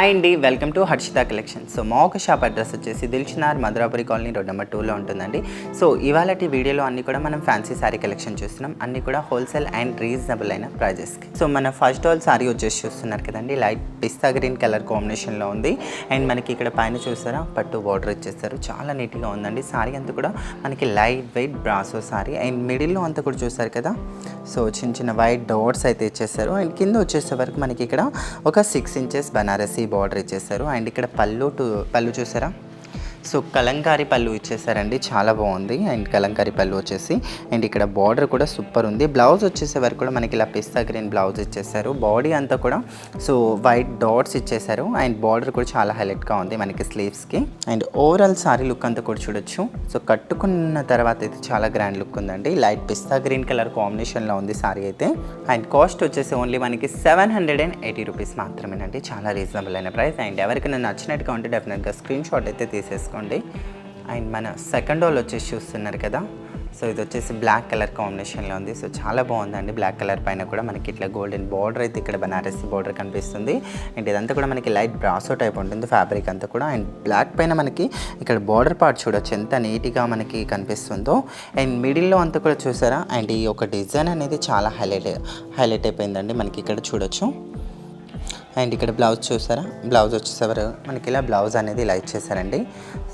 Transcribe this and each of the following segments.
Hi అండి, welcome to Harshitha collection. So మా ఒక షాప్ అడ్రస్ వచ్చేసి Dilsukhnagar Madhurapuri colony road number 2లో ఉంటుందండి. సో ఇవాళటి వీడియోలో అన్ని కూడా మనం ఫ్యాన్సీ శారీ కలెక్షన్ చూస్తున్నాం. అన్ని కూడా హోల్సేల్ అండ్ రీజనబుల్ అయిన ప్రైజెస్కి. సో మన ఫస్ట్ ఆల్ శారీ వచ్చేసి చూస్తున్నారు కదండి, లైట్ పిస్తా గ్రీన్ కలర్ కాంబినేషన్లో ఉంది. అండ్ మనకి ఇక్కడ పైన చూసారా పట్టు బార్డర్ ఇచ్చేస్తారు, చాలా నీట్గా ఉందండి. శారీ అంతా కూడా మనకి light weight brasso sari. And మిడిల్లో అంతా కూడా చూసారు కదా, సో చిన్న చిన్న వైట్ డాట్స్ అయితే ఇచ్చేస్తారు. అండ్ కింద వచ్చేసే వరకు మనకి ఇక్కడ ఒక 6 ఇంచెస్ బనారసీ బార్డర్ ఇచ్చేస్తారు. అండ్ ఇక్కడ పళ్ళు చూసారా, సో కలంకారీ పళ్ళు ఇచ్చేసారండి, చాలా బాగుంది. అండ్ కలంకారీ పళ్ళు వచ్చేసి అండ్ ఇక్కడ బార్డర్ కూడా సూపర్ ఉంది. బ్లౌజ్ వచ్చేసే వరకు కూడా మనకి ఇలా పిస్తా గ్రీన్ బ్లౌజ్ ఇచ్చేసారు. బాడీ అంతా కూడా సో వైట్ డాట్స్ ఇచ్చేసారు. అండ్ బార్డర్ కూడా చాలా హైలైట్గా ఉంది మనకి స్లీవ్స్కి. అండ్ ఓవరాల్ సారీ లుక్ అంతా కూడా చూడొచ్చు. సో కట్టుకున్న తర్వాత అయితే చాలా గ్రాండ్ లుక్ ఉందండి. లైట్ పిస్తా గ్రీన్ కలర్ కాంబినేషన్లో ఉంది సారీ అయితే. అండ్ కాస్ట్ వచ్చేసి ఓన్లీ మనకి 780 రూపీస్ మాత్రమేనండి, చాలా రీజనబుల్ అయిన ప్రైస్. అండ్ ఎవరికైనా నచ్చినట్టుగా ఉంటే డెఫినెట్గా స్క్రీన్ షాట్ అయితే తీసేసుకోండి. అండ్ మన సెకండ్ రోల్ వచ్చేసి చూస్తున్నారు కదా, సో ఇది వచ్చేసి బ్లాక్ కలర్ కాంబినేషన్లో ఉంది. సో చాలా బాగుందండి. బ్లాక్ కలర్ పైన కూడా మనకి ఇట్లా గోల్డెన్ బార్డర్ అయితే ఇక్కడ బనారసి బార్డర్ కనిపిస్తుంది. అండ్ ఇదంతా కూడా మనకి లైట్ బ్రాసో టైప్ ఉంటుంది ఫ్యాబ్రిక్ అంతా కూడా. అండ్ బ్లాక్ పైన మనకి ఇక్కడ బార్డర్ పార్ట్ చూడొచ్చు ఎంత నీట్గా మనకి కనిపిస్తుందో. అండ్ మిడిల్లో అంతా కూడా చూసారా, అండ్ ఈ ఒక డిజైన్ అనేది చాలా హైలైట్ అయిపోయిందండి మనకి ఇక్కడ చూడొచ్చు. అండ్ ఇక్కడ బ్లౌజ్ చూసారా, బ్లౌజ్ వచ్చేసరి మనకి ఇలా బ్లౌజ్ అనేది ఇలా ఇచ్చేసారండి.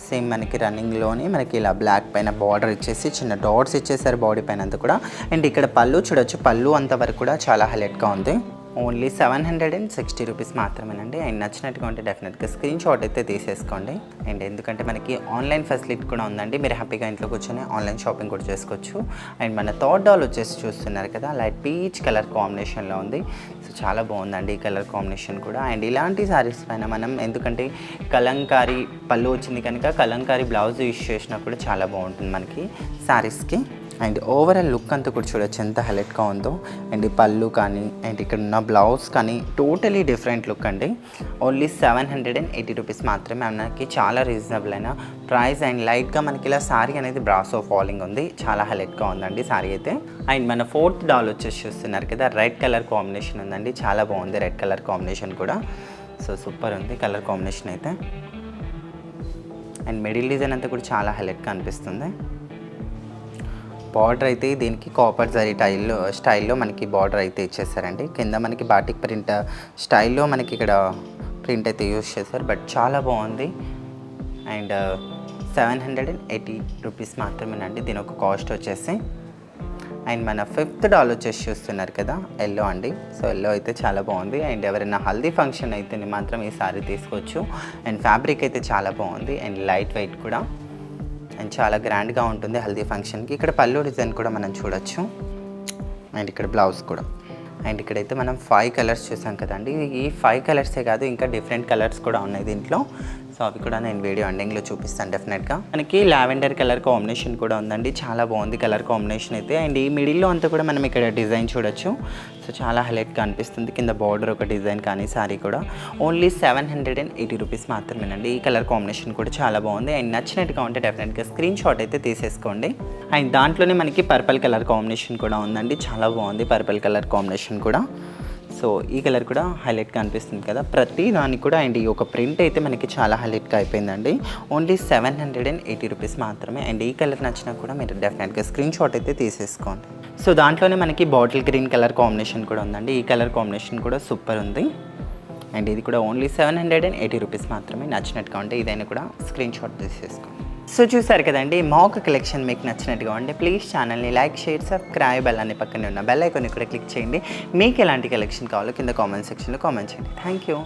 సేమ్ మనకి రన్నింగ్లోని మనకి ఇలా బ్లాక్ పైన బార్డర్ ఇచ్చేసి చిన్న డాట్స్ ఇచ్చేసారు బాడీ పైన అంతా కూడా. అండ్ ఇక్కడ పళ్ళు చూడొచ్చు, పళ్ళు అంతవరకు కూడా చాలా హైలైట్గా ఉంది. ఓన్లీ 760 రూపీస్ మాత్రమేనండి. అండ్ నచ్చినట్టుగా ఉంటే డెఫినెట్గా స్క్రీన్ షాట్ అయితే తీసేసుకోండి. అండ్ ఎందుకంటే మనకి ఆన్లైన్ ఫెసిలిటీ కూడా ఉందండి, మీరు హ్యాపీగా ఇంట్లో కూర్చొని ఆన్లైన్ షాపింగ్ కూడా చేసుకోవచ్చు. అండ్ మన థర్డ్ డాల్ వచ్చేసి చూస్తున్నారు కదా, లైట్ పీచ్ కలర్ కాంబినేషన్లో ఉంది. సో చాలా బాగుందండి ఈ కలర్ కాంబినేషన్ కూడా. అండ్ ఇలాంటి శారీస్ పైన మనం ఎందుకంటే కలంకారీ పళ్ళు వచ్చింది కనుక కలంకారీ బ్లౌజ్ యూస్ చేసినా కూడా చాలా బాగుంటుంది మనకి శారీస్కి. అండ్ ఓవరాల్ లుక్ అంతా కూడా చూడొచ్చు ఎంత హైలైట్గా ఉందో. అండ్ ఈ పళ్ళు కానీ అండ్ ఇక్కడ ఉన్న బ్లౌజ్ కానీ టోటలీ డిఫరెంట్ లుక్ అండి. ఓన్లీ 780 రూపీస్ మాత్రమే, మనకి చాలా రీజనబుల్ అయిన ప్రైస్. అండ్ లైట్గా మనకి ఇలా శారీ అనేది బ్రాసో ఫాలింగ్ ఉంది, చాలా హైలైట్గా ఉందండి శారీ అయితే. అండ్ మన ఫోర్త్ డాల్ వచ్చేసి చూస్తున్నారు కదా, రెడ్ కలర్ కాంబినేషన్ ఉందండి, చాలా బాగుంది రెడ్ కలర్ కాంబినేషన్ కూడా. సో సూపర్ ఉంది కలర్ కాంబినేషన్ అయితే. అండ్ మిడిల్ డిజైన్ అంతా కూడా చాలా హైలైట్గా అనిపిస్తుంది. బార్డర్ అయితే దీనికి కాపర్ జరీ స్టైల్లో మనకి బార్డర్ అయితే ఇచ్చేసారండి. కింద మనకి బాటిక్ ప్రింట్ స్టైల్లో మనకి ఇక్కడ ప్రింట్ అయితే యూజ్ చేశారు, బట్ చాలా బాగుంది. అండ్ 780 రూపీస్ మాత్రమేనండి దీని ఒక కాస్ట్ వచ్చేసి. అండ్ మన ఫిఫ్త్ డాల్ వచ్చేసి చూస్తున్నారు కదా, ఎల్లో అండి. సో ఎల్లో అయితే చాలా బాగుంది. అండ్ ఎవరైనా హల్దీ ఫంక్షన్ అయితే మాత్రం ఈ సారీ తీసుకోవచ్చు. అండ్ ఫ్యాబ్రిక్ అయితే చాలా బాగుంది అండ్ లైట్ వెయిట్ కూడా. అండ్ చాలా గ్రాండ్గా ఉంటుంది హల్దీ ఫంక్షన్కి. ఇక్కడ పళ్ళు డిజైన్ కూడా మనం చూడొచ్చు. అండ్ ఇక్కడ బ్లౌజ్ కూడా. అండ్ ఇక్కడైతే మనం 5 కలర్స్ చూసాం కదండి. ఈ 5 కలర్సే కాదు, ఇంకా డిఫరెంట్ కలర్స్ కూడా ఉన్నాయి దీంట్లో. సో అవి కూడా నేను వీడియో ఎండింగ్లో చూపిస్తాను డెఫినెట్గా. మనకి లావెండర్ కలర్ కాంబినేషన్ కూడా ఉందండి, చాలా బాగుంది కలర్ కాంబినేషన్ అయితే. అండ్ ఈ మిడిల్లో అంతా కూడా మనం ఇక్కడ డిజైన్ చూడొచ్చు. సో చాలా హైలైట్గా అనిపిస్తుంది. కింద బార్డర్ ఒక డిజైన్ కానీ శారీ కూడా. ఓన్లీ 780 రూపీస్ మాత్రమేనండి. ఈ కలర్ కాంబినేషన్ కూడా చాలా బాగుంది. అండ్ నచ్చినట్టుగా ఉంటే డెఫినెట్గా స్క్రీన్ షాట్ అయితే తీసేసుకోండి. అండ్ దాంట్లోనే మనకి పర్పుల్ కలర్ కాంబినేషన్ కూడా ఉందండి, చాలా బాగుంది పర్పుల్ కలర్ కాంబినేషన్ కూడా. సో ఈ కలర్ కూడా హైలైట్గా అనిపిస్తుంది కదా ప్రతి దానికి కూడా. అండ్ ఈ ఒక ప్రింట్ అయితే మనకి చాలా హైలైట్గా అయిపోయిందండి. ఓన్లీ 780 రూపీస్ మాత్రమే. అండ్ ఈ కలర్ నచ్చినా కూడా మీరు డెఫినెట్గా స్క్రీన్ షాట్ అయితే తీసేసుకోండి. సో దాంట్లోనే మనకి బాటిల్ గ్రీన్ కలర్ కాంబినేషన్ కూడా ఉందండి. ఈ కలర్ కాంబినేషన్ కూడా సూపర్ ఉంది. అండ్ ఇది కూడా ఓన్లీ 780 రూపీస్ మాత్రమే. నచ్చినట్టుగా ఉంటే ఇదైనా కూడా స్క్రీన్ షాట్ తీసేసుకోండి. సో చూసారు కదండి, మా ఒక కలెక్షన్ మీకు నచ్చినట్టుగా ఉంటే ప్లీజ్ ఛానల్ని లైక్, షేర్, సబ్స్క్రైబ్ అని పక్కనే ఉన్న బెల్ ఐకాన్ని కూడా క్లిక్ చేయండి. మీకు ఎలాంటి కలెక్షన్ కావాలో కింద కామెంట్ సెక్షన్లో కామెంట్ చేయండి. Thank you.